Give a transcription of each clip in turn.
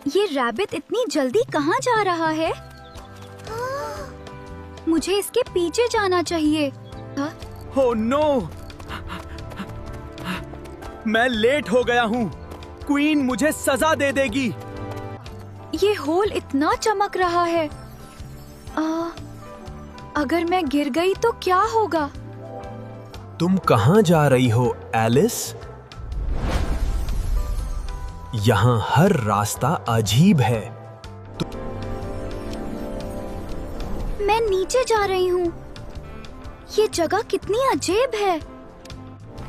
ये रैबिट इतनी जल्दी कहाँ जा रहा है? मुझे इसके पीछे जाना चाहिए। Oh no! मैं लेट हो गया हूँ। क्वीन मुझे सजा दे देगी। ये होल इतना चमक रहा है। अगर मैं गिर गई तो क्या होगा? तुम कहाँ जा रही हो, एलिस? यहाँ हर रास्ता अजीब है। मैं नीचे जा रही हूँ। ये जगह कितनी अजीब है।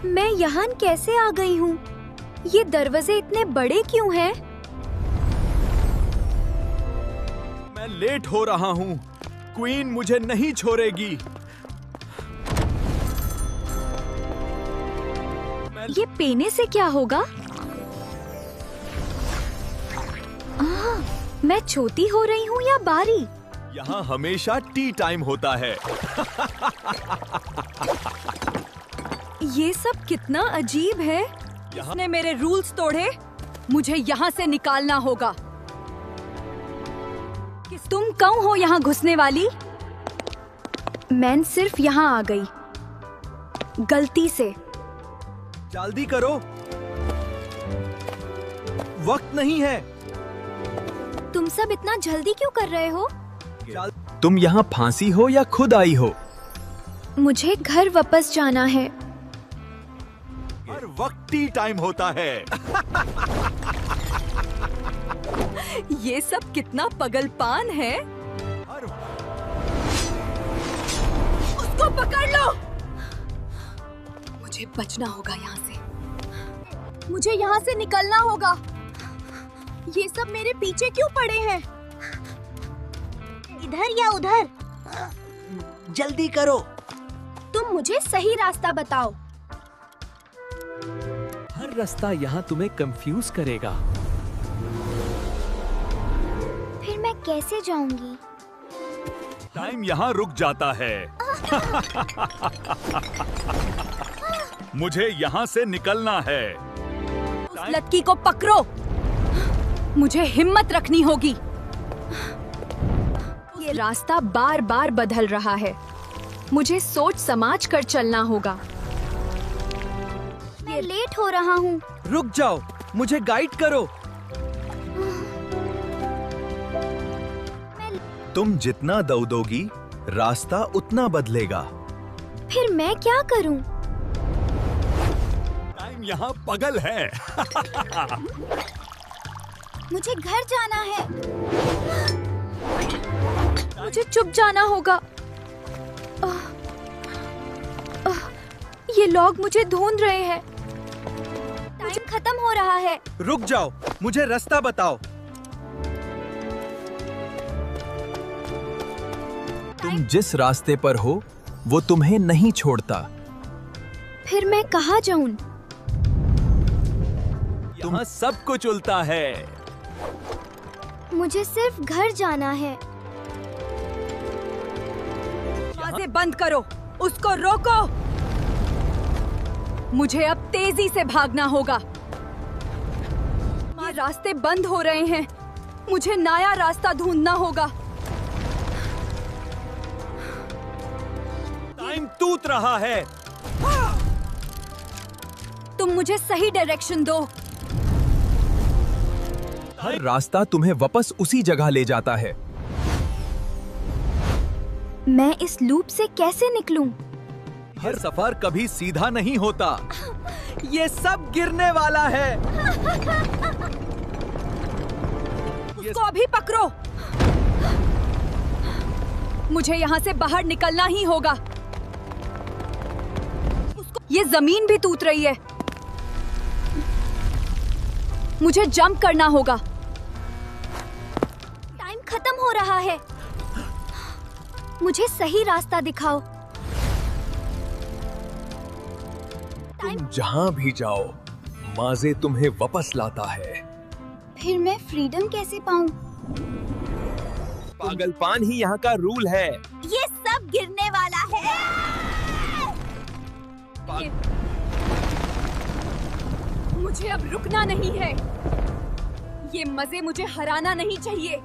मैं यहाँ कैसे आ गई हूँ? ये दरवाजे इतने बड़े क्यों हैं? मैं लेट हो रहा हूँ। क्वीन मुझे नहीं छोड़ेगी। ये पीने से क्या होगा? मैं छोटी हो रही हूँ या बारी? यहाँ हमेशा टी टाइम होता है। ये सब कितना अजीब है। इसने मेरे रूल्स तोड़े। मुझे यहाँ से निकालना होगा। तुम कौन हो यहाँ घुसने वाली? मैं सिर्फ यहाँ आ गई, गलती से। जल्दी करो, वक्त नहीं है। तुम सब इतना जल्दी क्यों कर रहे हो? तुम यहाँ फांसी हो या खुद आई हो? मुझे घर वापस जाना है। हर वक्त टी टाइम होता है। ये सब कितना पगलपान है। उसको पकड़ लो। मुझे बचना होगा यहाँ से। मुझे यहाँ से निकलना होगा। ये सब मेरे पीछे क्यों पड़े हैं? इधर या उधर? जल्दी करो। तुम मुझे सही रास्ता बताओ। हर रास्ता यहाँ तुम्हें कंफ्यूज करेगा। फिर मैं कैसे जाऊंगी? टाइम यहाँ रुक जाता है। मुझे यहाँ से निकलना है। उस लड़की को पकड़ो। मुझे हिम्मत रखनी होगी। ये रास्ता बार बार बदल रहा है। मुझे सोच समझ कर चलना होगा। मैं लेट हो रहा हूँ। रुक जाओ, मुझे गाइड करो। तुम जितना दौड़ोगी, रास्ता उतना बदलेगा। फिर मैं क्या करूँ? टाइम यहाँ पागल है। मुझे घर जाना है। मुझे चुप जाना होगा। ये लोग मुझे ढूंढ रहे हैं। टाइम खत्म हो रहा है। रुक जाओ, मुझे रास्ता बताओ। तुम जिस रास्ते पर हो वो तुम्हें नहीं छोड़ता। फिर मैं कहाँ जाऊँ? यहाँ सब कुछ उल्टा है। मुझे सिर्फ घर जाना है। दरवाजे बंद करो। उसको रोको। मुझे अब तेजी से भागना होगा। ये रास्ते बंद हो रहे हैं। मुझे नया रास्ता ढूंढना होगा। टाइम टूट रहा है। तुम मुझे सही डायरेक्शन दो। हर रास्ता तुम्हें वापस उसी जगह ले जाता है। मैं इस लूप से कैसे निकलूं? हर सफर कभी सीधा नहीं होता। ये सब गिरने वाला है। उसको अभी पकड़ो। मुझे यहाँ से बाहर निकलना ही होगा। ये जमीन भी टूट रही है। मुझे जंप करना होगा। टाइम खत्म हो रहा है। मुझे सही रास्ता दिखाओ। तुम जहाँ भी जाओ, माजे तुम्हें वापस लाता है। फिर मैं फ्रीडम कैसे पाऊं? पागलपान ही यहाँ का रूल है। ये सब गिरने वाला है। मुझे अब रुकना नहीं है। ये मजे मुझे हराना नहीं चाहिए।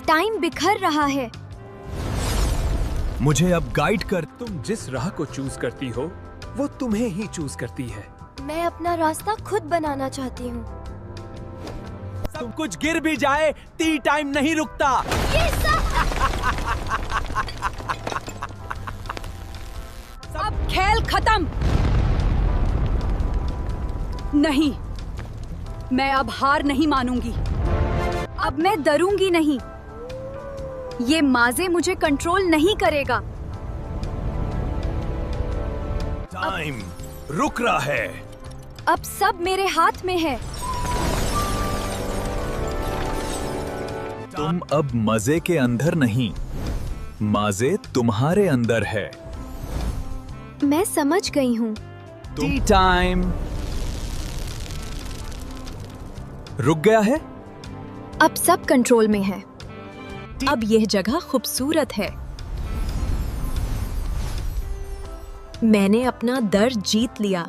टाइम बिखर रहा है। मुझे अब गाइड कर। तुम जिस राह को चूज करती हो वो तुम्हें ही चूज करती है। मैं अपना रास्ता खुद बनाना चाहती हूँ। सब कुछ गिर भी जाए, टी टाइम नहीं रुकता। अब खेल खत्म। नहीं, मैं अब हार नहीं मानूंगी। अब मैं डरूंगी नहीं। ये माजे मुझे कंट्रोल नहीं करेगा। टाइम रुक रहा है। अब सब मेरे हाथ में है। तुम अब मजे के अंदर नहीं, माजे तुम्हारे अंदर है। मैं समझ गई हूँ। T time. रुक गया है। अब सब कंट्रोल में है। अब यह जगह खूबसूरत है। मैंने अपना डर जीत लिया।